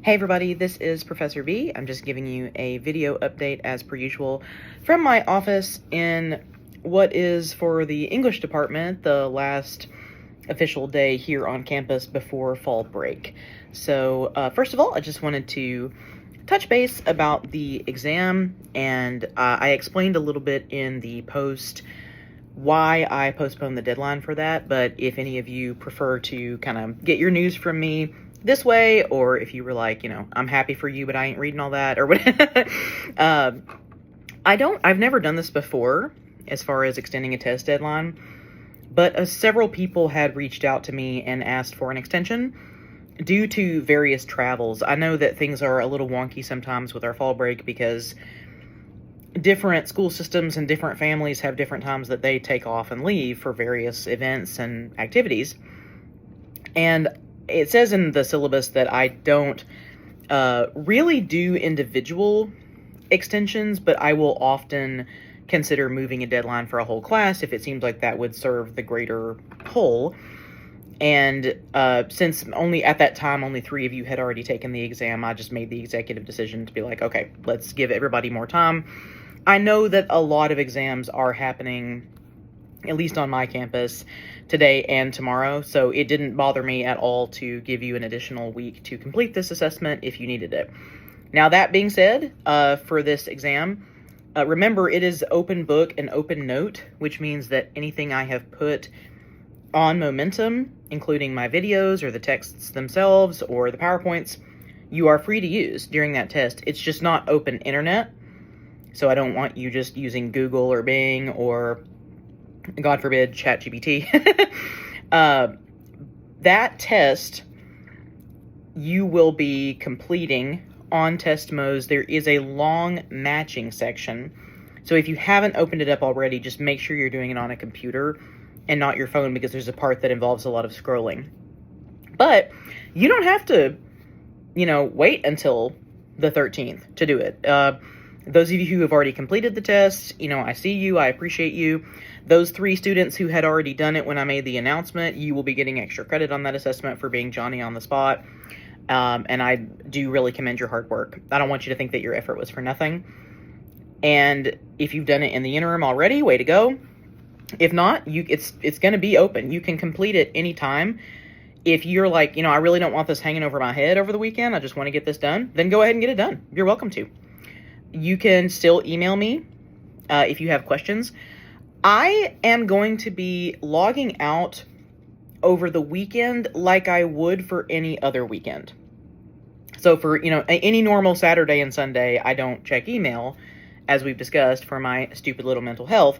Hey everybody, this is Professor B. I'm just giving you a video update as per usual from my office in what is for the English department the last official day here on campus before fall break. So first of all, I just wanted to touch base about the exam, and I explained a little bit in the post why I postponed the deadline for that, but if any of you prefer to kind of get your news from me this way, or if you were like, I'm happy for you, but I ain't reading all that, or whatever. I've never done this before as far as extending a test deadline, but several people had reached out to me and asked for an extension due to various travels. I know that things are a little wonky sometimes with our fall break because different school systems and different families have different times that they take off and leave for various events and activities. And it says in the syllabus that I don't really do individual extensions, but I will often consider moving a deadline for a whole class if it seems like that would serve the greater whole. And since at that time only 3 of you had already taken the exam, I just made the executive decision to be like, okay, let's give everybody more time. I know that a lot of exams are happening, at least on my campus, today and tomorrow, so it didn't bother me at all to give you an additional week to complete this assessment if you needed it. Now, that being said, for this exam, remember it is open book and open note, which means that anything I have put on Momentum, including my videos or the texts themselves or the PowerPoints, you are free to use during that test. It's just not open internet, so I don't want you just using Google or Bing or, God forbid, ChatGPT. That test you will be completing on test modes. There is a long matching section. So if you haven't opened it up already, just make sure you're doing it on a computer and not your phone, because there's a part that involves a lot of scrolling. But you don't have to, wait until the 13th to do it. Those of you who have already completed the test, I see you, I appreciate you. Those 3 students who had already done it when I made the announcement, you will be getting extra credit on that assessment for being Johnny on the spot. And I do really commend your hard work. I don't want you to think that your effort was for nothing. And if you've done it in the interim already, way to go. If not, it's going to be open. You can complete it anytime. If you're like, I really don't want this hanging over my head over the weekend, I just want to get this done, then go ahead and get it done. You're welcome to. You can still email me if you have questions. I am going to be logging out over the weekend like I would for any other weekend. So for, any normal Saturday and Sunday, I don't check email, as we've discussed, for my stupid little mental health.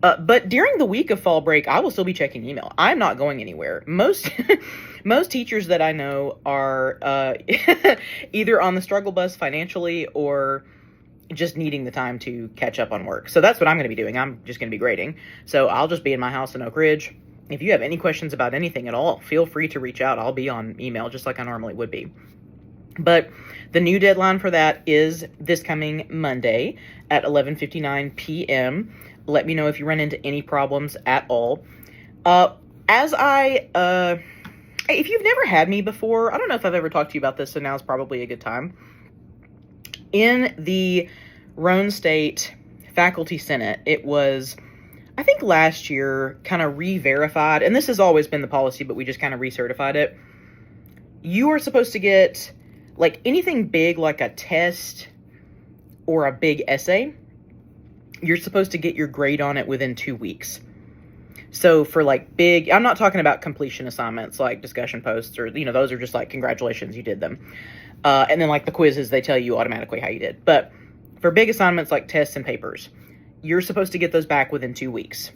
But during the week of fall break, I will still be checking email. I'm not going anywhere. Most teachers that I know are either on the struggle bus financially or just needing the time to catch up on work. So that's what I'm going to be doing. I'm just going to be grading. So I'll just be in my house in Oak Ridge. If you have any questions about anything at all, feel free to reach out. I'll be on email just like I normally would be. But the new deadline for that is this coming Monday at 11:59 p.m. Let me know if you run into any problems at all. If you've never had me before, I don't know if I've ever talked to you about this, so now's probably a good time. In the Roane State Faculty Senate, it was, I think last year, kind of re-verified, and this has always been the policy, but we just kind of recertified it. You are supposed to get, like, anything big, like a test or a big essay, you're supposed to get your grade on it within 2 weeks. So for like big, I'm not talking about completion assignments like discussion posts or, those are just like, congratulations, you did them. And then like the quizzes, they tell you automatically how you did. But for big assignments like tests and papers, you're supposed to get those back within 2 weeks.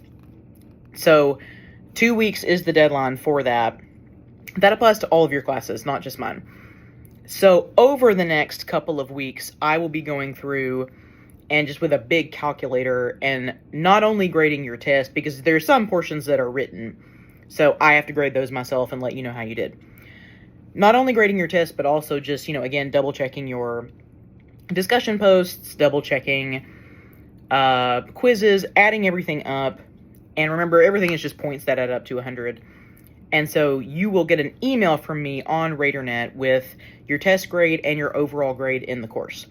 So 2 weeks is the deadline for that. That applies to all of your classes, not just mine. So over the next couple of weeks, I will be going through and just with a big calculator and not only grading your test, because there are some portions that are written, so I have to grade those myself and let you know how you did. Not only grading your test, but also just, again, double checking your discussion posts, double checking quizzes, adding everything up. And remember, everything is just points that add up to 100. And so you will get an email from me on RadarNet with your test grade and your overall grade in the course.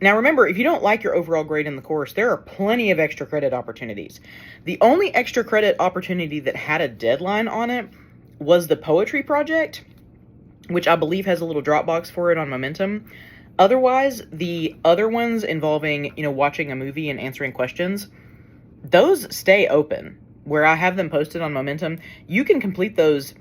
Now remember, if you don't like your overall grade in the course, there are plenty of extra credit opportunities. The only extra credit opportunity that had a deadline on it was the poetry project, which I believe has a little Dropbox for it on Momentum. Otherwise, the other ones involving, watching a movie and answering questions, those stay open. Where I have them posted on Momentum, you can complete those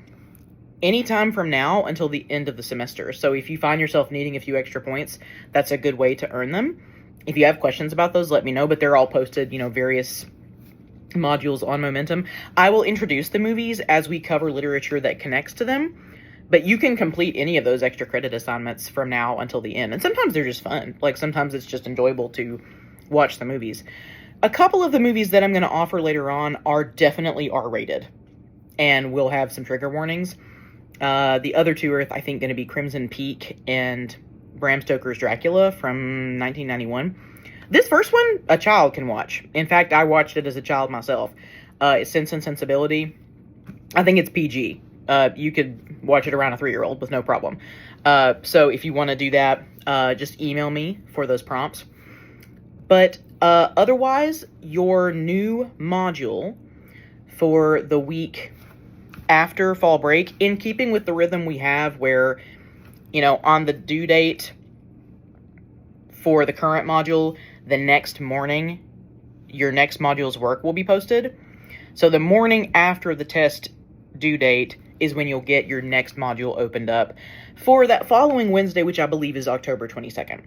anytime from now until the end of the semester. So if you find yourself needing a few extra points, that's a good way to earn them. If you have questions about those, let me know, but they're all posted, various modules on Momentum. I will introduce the movies as we cover literature that connects to them, but you can complete any of those extra credit assignments from now until the end. And sometimes they're just fun. Like, sometimes it's just enjoyable to watch the movies. A couple of the movies that I'm going to offer later on are definitely R-rated and will have some trigger warnings. The other two are, I think, going to be Crimson Peak and Bram Stoker's Dracula from 1991. This first one, a child can watch. In fact, I watched it as a child myself. It's Sense and Sensibility. I think it's PG. You could watch it around a 3-year-old with no problem. So if you want to do that, just email me for those prompts. But otherwise, your new module for the week after fall break, in keeping with the rhythm we have where, on the due date for the current module, the next morning, your next module's work will be posted. So the morning after the test due date is when you'll get your next module opened up for that following Wednesday, which I believe is October 22nd.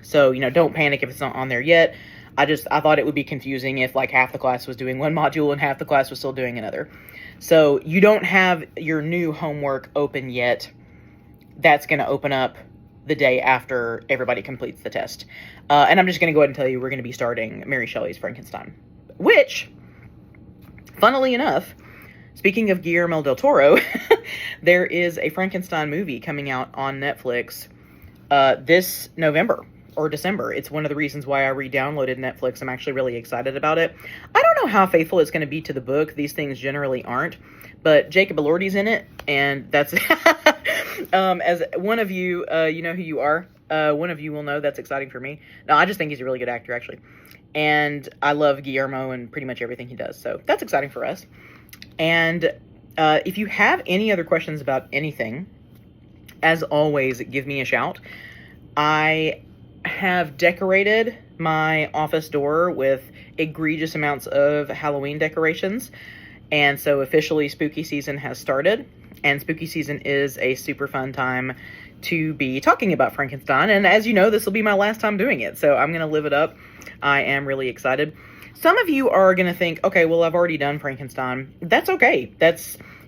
So, don't panic if it's not on there yet. I thought it would be confusing if half the class was doing one module and half the class was still doing another. So you don't have your new homework open yet. That's going to open up the day after everybody completes the test. And I'm just going to go ahead and tell you we're going to be starting Mary Shelley's Frankenstein. Which, funnily enough, speaking of Guillermo del Toro, there is a Frankenstein movie coming out on Netflix this November or December. It's one of the reasons why I re-downloaded Netflix. I'm actually really excited about it. I don't know how faithful it's going to be to the book. These things generally aren't. But Jacob Elordi's in it, and that's... as one of you, you know who you are. One of you will know that's exciting for me. No, I just think he's a really good actor, actually. And I love Guillermo and pretty much everything he does. So that's exciting for us. And if you have any other questions about anything, as always, give me a shout. I have decorated my office door with egregious amounts of Halloween decorations. And so officially spooky season has started. And spooky season is a super fun time to be talking about Frankenstein. And as you know, this will be my last time doing it. So I'm going to live it up. I am really excited. Some of you are going to think, okay, well, I've already done Frankenstein. That's okay.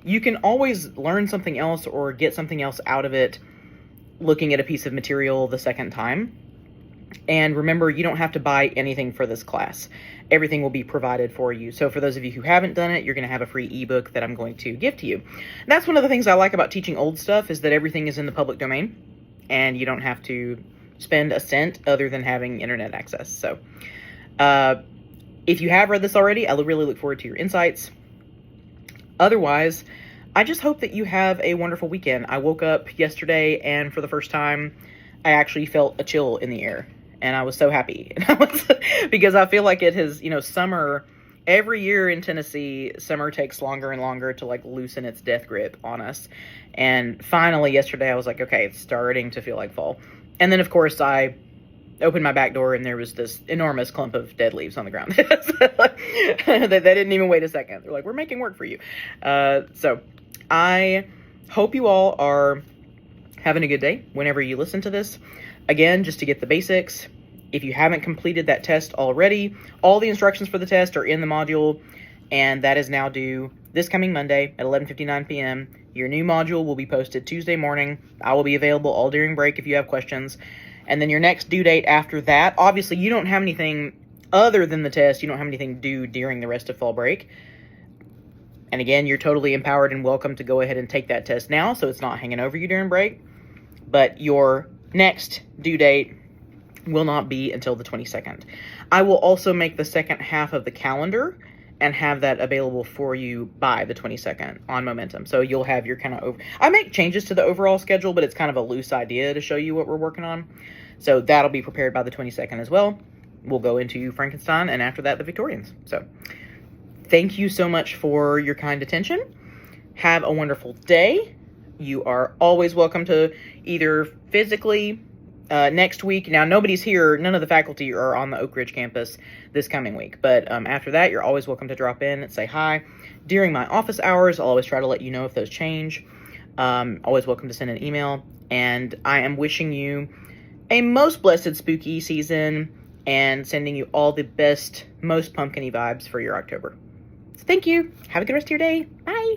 You can always learn something else or get something else out of it looking at a piece of material the second time. And remember, you don't have to buy anything for this class. Everything will be provided for you. So for those of you who haven't done it, you're going to have a free ebook that I'm going to give to you. And that's one of the things I like about teaching old stuff, is that everything is in the public domain and you don't have to spend a cent other than having internet access. So if you have read this already, I really look forward to your insights. Otherwise, I just hope that you have a wonderful weekend. I woke up yesterday and for the first time, I actually felt a chill in the air. And I was so happy. Because I feel like it has, summer, every year in Tennessee, summer takes longer and longer to loosen its death grip on us. And finally yesterday I was like, okay, it's starting to feel like fall. And then of course I opened my back door and there was this enormous clump of dead leaves on the ground. They didn't even wait a second. They're like, we're making work for you. So I hope you all are having a good day whenever you listen to this. Again, just to get the basics, if you haven't completed that test already, all the instructions for the test are in the module, and that is now due this coming Monday at 11:59 p.m. Your new module will be posted Tuesday morning. I will be available all during break if you have questions. And then your next due date after that, obviously you don't have anything other than the test. You don't have anything due during the rest of fall break. And again, you're totally empowered and welcome to go ahead and take that test now, so it's not hanging over you during break. But your next due date will not be until the 22nd. I will also make the second half of the calendar and have that available for you by the 22nd on Momentum. So you'll have your kind of I make changes to the overall schedule, but it's kind of a loose idea to show you what we're working on. So that'll be prepared by the 22nd as well. We'll go into Frankenstein, and after that, the Victorians. So thank you so much for your kind attention. Have a wonderful day. You are always welcome to either physically next week. Now, nobody's here. None of the faculty are on the Oak Ridge campus this coming week. But after that, you're always welcome to drop in and say hi. During my office hours, I'll always try to let you know if those change. Always welcome to send an email. And I am wishing you a most blessed spooky season and sending you all the best, most pumpkin-y vibes for your October. So thank you. Have a good rest of your day. Bye.